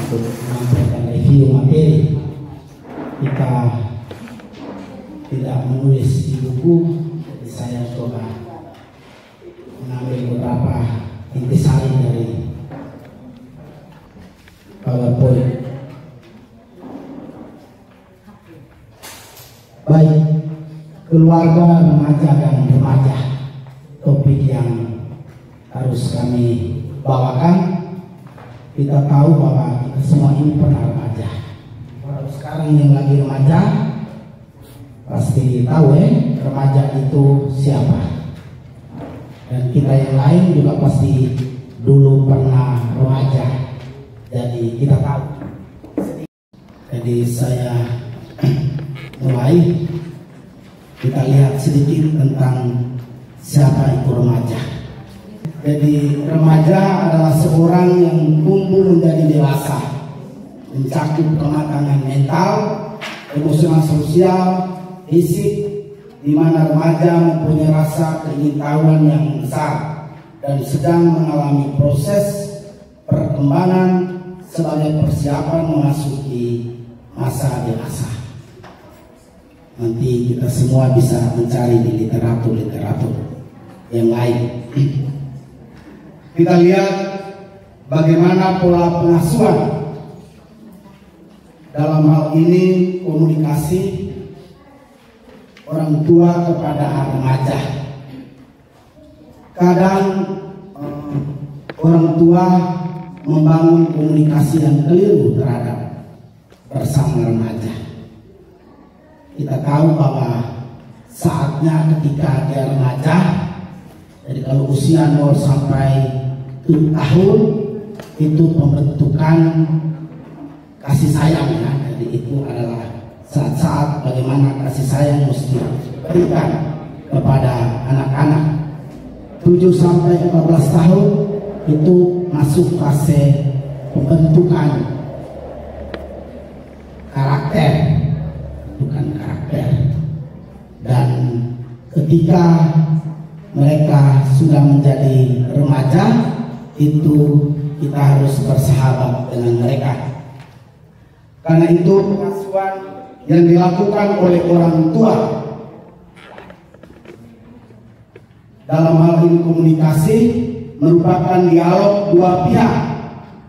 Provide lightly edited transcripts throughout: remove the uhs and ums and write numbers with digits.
untuk menyampaikan review materi. Kita tidak menulis di buku, jadi saya coba mengambil beberapa intisari dari PowerPoint. Baik, keluarga, remaja dan remaja, topik yang harus kami bawakan. Kita tahu bahwa kita semua ini pernah remaja. Kalau sekarang yang lagi remaja pasti tahu remaja itu siapa. Dan kita yang lain juga pasti dulu pernah remaja. Jadi kita tahu. Jadi saya mulai, kita lihat sedikit tentang siapa itu remaja. Jadi remaja adalah seorang yang tumbuh menjadi dewasa, mencakup kematangan mental, emosional, sosial, fisik, di mana remaja mempunyai rasa keingintahuan yang besar dan sedang mengalami proses perkembangan sebagai persiapan memasuki masa dewasa. Nanti kita semua bisa mencari di literatur yang lain. Kita lihat bagaimana pola pengasuhan, dalam hal ini komunikasi orang tua kepada remaja. Kadang orang tua membangun komunikasi yang keliru terhadap bersama remaja. Kita tahu bahwa saatnya ketika dia remaja, jadi kalau usia 0 sampai 7 tahun itu pembentukan kasih sayang ya. Jadi itu adalah saat-saat bagaimana kasih sayang mesti diberikan kepada anak-anak. 7 sampai 14 tahun itu masuk fase pembentukan karakter, bukan karakter. Dan ketika mereka sudah menjadi remaja, itu kita harus bersahabat dengan mereka. Karena itu pengasuhan yang dilakukan oleh orang tua, dalam hal ini komunikasi, merupakan dialog dua pihak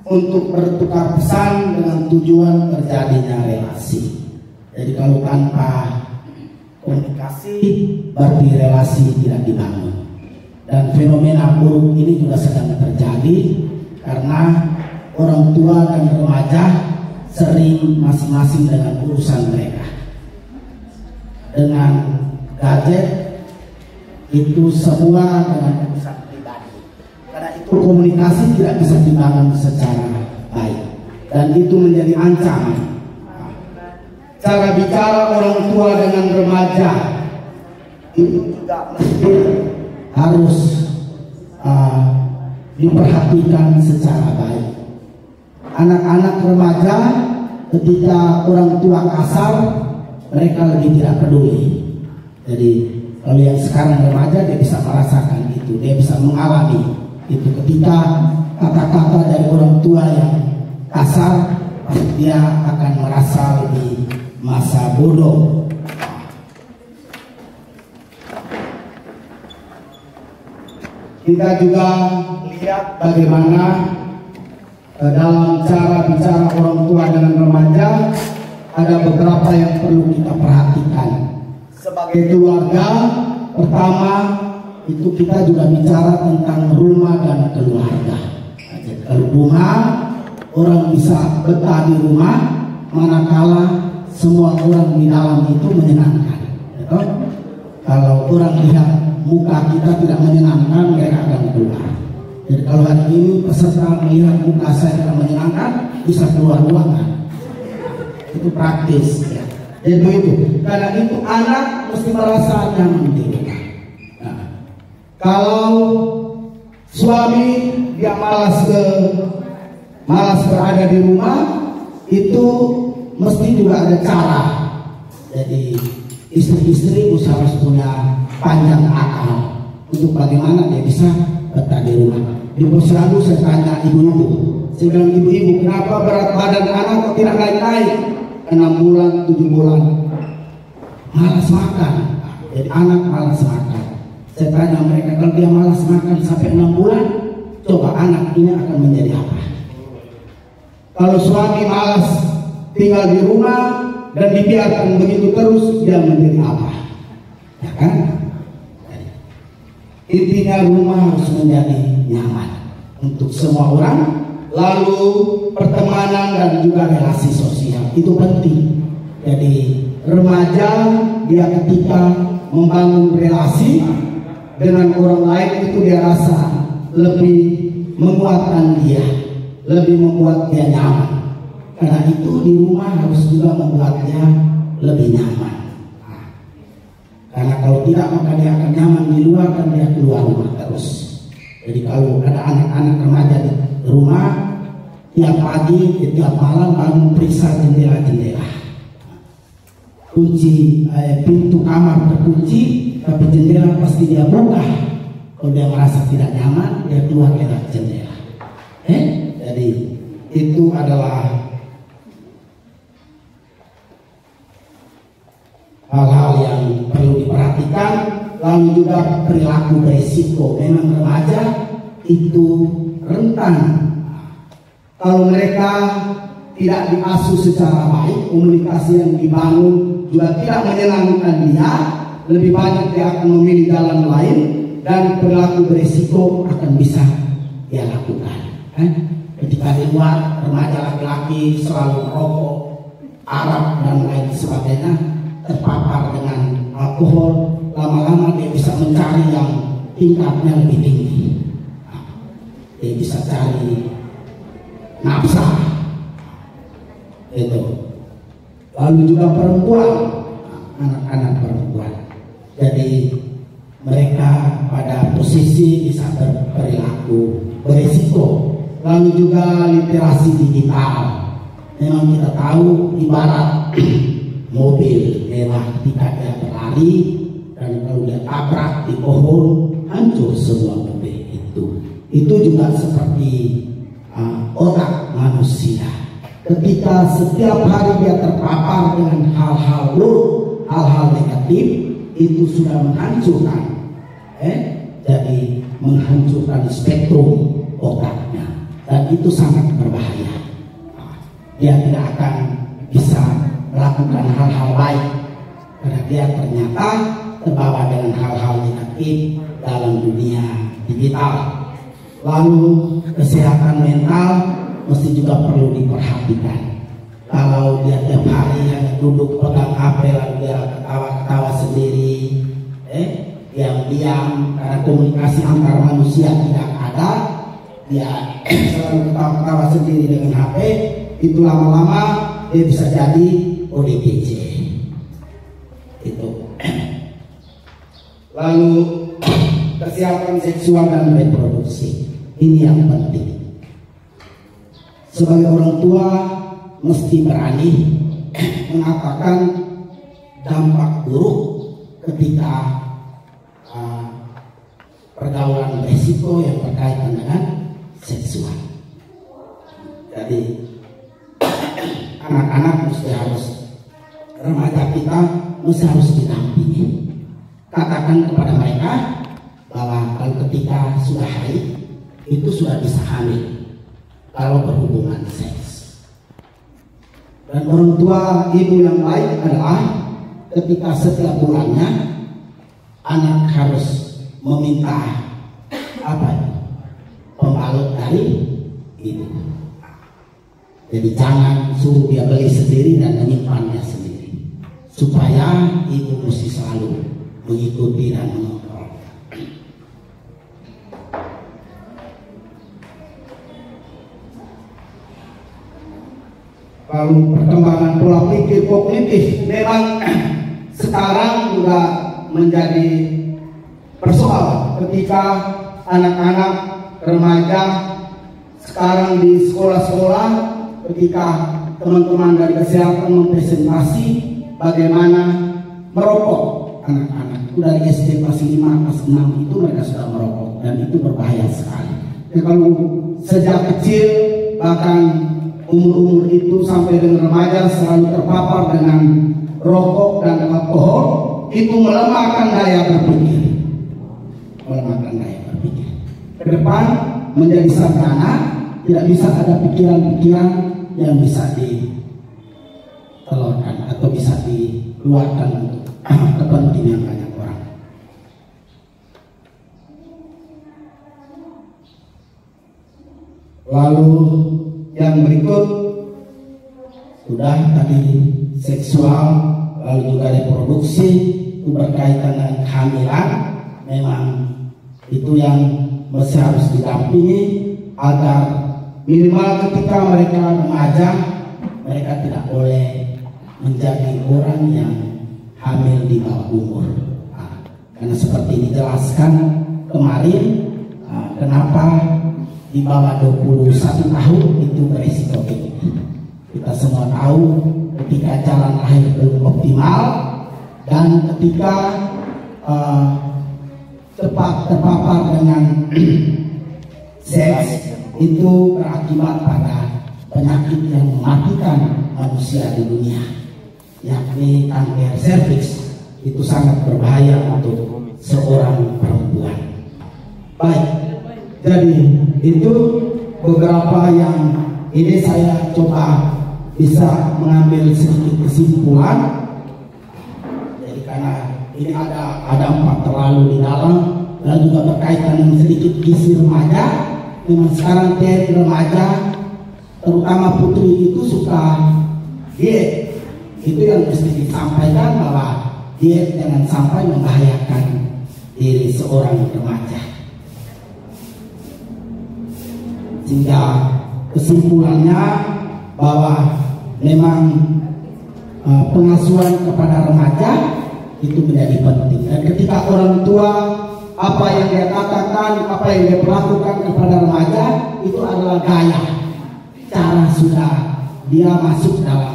untuk bertukar pesan dengan tujuan terjadinya relasi. Jadi kalau tanpa komunikasi berarti relasi tidak dibangun. Dan fenomena buruk ini juga sedang terjadi karena orang tua dan remaja sering masing-masing dengan urusan mereka. Dengan gadget itu semua dengan urusan pribadi. Karena itu komunikasi tidak bisa dibangun secara baik. Dan itu menjadi ancaman. Cara bicara orang tua dengan remaja itu juga mesti harus diperhatikan secara baik. Anak-anak remaja ketika orang tua kasar, mereka lebih tidak peduli. Jadi kalau yang sekarang remaja, dia bisa merasakan itu, dia bisa mengalami itu. Ketika kata-kata dari orang tua yang kasar, dia akan merasa lebih masa bodoh. Kita juga lihat bagaimana dalam cara bicara orang tua dengan remaja ada beberapa yang perlu kita perhatikan. Sebagai keluarga, pertama itu kita juga bicara tentang rumah dan keluarga. Kalau rumah, orang bisa betah di rumah, manakala semua orang di dalam itu menyenangkan. Kalau orang lihat muka kita tidak menyenangkan, mereka akan keluar. Jadi kalau hari ini peserta melihat muka saya tidak menyenangkan, bisa keluar ruangan. Itu praktis ya. Jadi begitu. Karena itu anak mesti merasa nyaman di rumah. Nah, kalau suami dia malas berada di rumah, itu mesti juga ada cara. Jadi istri-istri harus punya panjang akal untuk bagaimana dia bisa betah di rumah. Di posyandu saya tanya ibu-ibu, Saya bilang, ibu-ibu, kenapa berat badan anak kok tidak naik-naik? 6 bulan, 7 bulan. Malas makan. Jadi anak malas makan. Saya tanya mereka, kalau dia malas makan sampai 6 bulan, coba anak ini akan menjadi apa? Kalau suami malas tinggal di rumah dan dibiarkan begitu terus, dia menjadi apa? Ya kan? Intinya rumah harus menjadi nyaman untuk semua orang. Lalu pertemanan dan juga relasi sosial itu penting. Jadi remaja dia ketika membangun relasi dengan orang lain itu dia rasa lebih menguatkan dia, lebih membuat dia nyaman. Karena itu di rumah harus juga membuat dia lebih nyaman. Karena kalau tidak maka dia akan nyaman di luar dan dia keluar rumah terus. Jadi kalau ada anak-anak remaja di rumah, tiap pagi, tiap malam bangun periksa jendela-jendela. Kunci pintu kamar terkunci, tapi jendela pasti dia buka. Kalau dia merasa tidak nyaman, dia keluar lewat jendela. Jadi itu adalah hal-hal yang perlu diperhatikan. Lalu juga perilaku berisiko. Memang remaja itu rentan. Kalau mereka tidak diasuh secara baik, komunikasi yang dibangun juga tidak menyenangkan dia, lebih banyak dia akan memilih jalan lain, dan perilaku berisiko akan bisa dia lakukan. Ketika di luar, remaja laki-laki selalu merokok, arak dan lain sebagainya, terpapar dengan alkohol, lama-lama dia bisa mencari yang tingkatnya lebih tinggi. Dia bisa cari nafsa itu. Lalu juga perempuan, anak-anak perempuan. Jadi mereka pada posisi bisa berperilaku berisiko. Lalu juga literasi digital. Memang kita tahu ibarat mobil mewah ketika dia berlari, dan kalau dia tabrak di pohon hancur semua mobil itu. Itu juga seperti otak manusia. Ketika setiap hari dia terpapar dengan hal-hal buruk, hal-hal negatif, itu sudah menghancurkan, jadi menghancurkan spektrum otaknya, dan itu sangat berbahaya. Dia tidak akan bisa melakukan hal-hal baik karena dia ternyata terbawa dengan hal-hal negatif dalam dunia digital. Lalu kesehatan mental mesti juga perlu diperhatikan. Kalau dia tiap hari hanya duduk pegang HP lalu dia ketawa-ketawa sendiri, diam-diam karena komunikasi antar manusia tidak ada, dia selalu ketawa-ketawa sendiri dengan HP, itu lama-lama dia bisa jadi ODGJ. Itu. Lalu kesehatan seksual dan reproduksi, ini yang penting. Sebagai orang tua mesti berani mengatakan dampak buruk ketika pergaulan berisiko yang berkaitan dengan seksual. Jadi anak-anak mesti harus, remaja kita mesti harus didampingi. Katakan kepada mereka bahwa kalau ketika sudah haid itu sudah bisa hamil kalau berhubungan seks. Dan orang tua ibu yang baik adalah ketika setiap bulannya anak harus meminta pembalut dari ibu. Jadi jangan suruh dia beli sendiri dan menyimpannya sendiri, supaya ibu mesti selalu mengikuti dan mengontrol. Lalu perkembangan pola pikir kognitif memang sekarang juga menjadi persoalan ketika anak-anak remaja sekarang di sekolah-sekolah, ketika teman-teman dari kesehatan mempresentasi bagaimana merokok anak-anak itu dari SD kelas 5, kelas 6 itu mereka sudah merokok, dan itu berbahaya sekali. Jadi kalau sejak kecil bahkan umur-umur itu sampai dengan remaja selalu terpapar dengan rokok dan alkohol, itu melemahkan daya berpikir. Melemahkan daya berpikir. Ke depan menjadi sarjana, tidak bisa ada pikiran-pikiran yang bisa ditelurkan atau bisa dikeluarkan untuk kepentingan banyak orang. Lalu yang berikut sudah tadi seksual, lalu juga reproduksi, itu berkaitan dengan kehamilan. Memang itu yang masih harus didampingi agar minimal ketika mereka remaja, mereka tidak boleh menjadi orang yang hamil di bawah umur. Karena seperti dijelaskan kemarin, kenapa di bawah 21 tahun itu berisiko tinggi. Kita semua tahu ketika jalan lahir belum optimal dan ketika cepat terpapar dengan seks itu berakibat pada penyakit yang mematikan manusia di dunia, yakni kanker serviks. Itu sangat berbahaya untuk seorang perempuan. Baik, jadi itu beberapa yang ini saya coba bisa mengambil sedikit kesimpulan. Jadi karena ini ada 4 terlalu di dalam dan juga berkaitan dengan sedikit gizi remaja. Memang sekarang remaja terutama putri itu suka diet. Itu yang mesti disampaikan, bahwa diet jangan sampai membahayakan diri seorang remaja. Sehingga kesimpulannya bahwa memang pengasuhan kepada remaja itu menjadi penting. Dan ketika orang tua apa yang dia katakan, apa yang dia perlakukan kepada remaja itu adalah gaya, cara sudah dia masuk dalam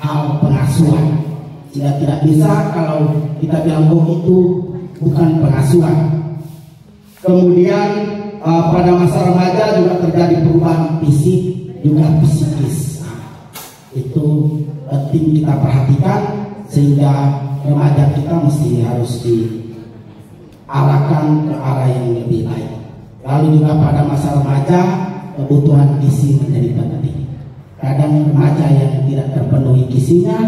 hal pengasuhan. Sehingga tidak bisa kalau kita bilang bahwa itu bukan pengasuhan. Kemudian pada masa remaja juga terjadi perubahan fisik juga psikis. Itu penting kita perhatikan, sehingga remaja kita mesti harus diarahkan ke arah yang lebih baik. Lalu juga pada masa remaja kebutuhan gizi menjadi penting. Kadang remaja yang tidak terpenuhi gizinya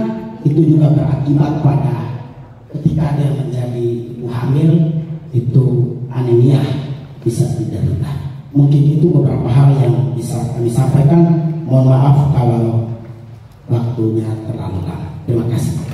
itu juga berakibat pada ketika dia menjadi ibu hamil itu anemia bisa diderita. Mungkin itu beberapa hal yang bisa kami sampaikan. Mohon maaf kalau waktunya terlalu lama. Terima kasih.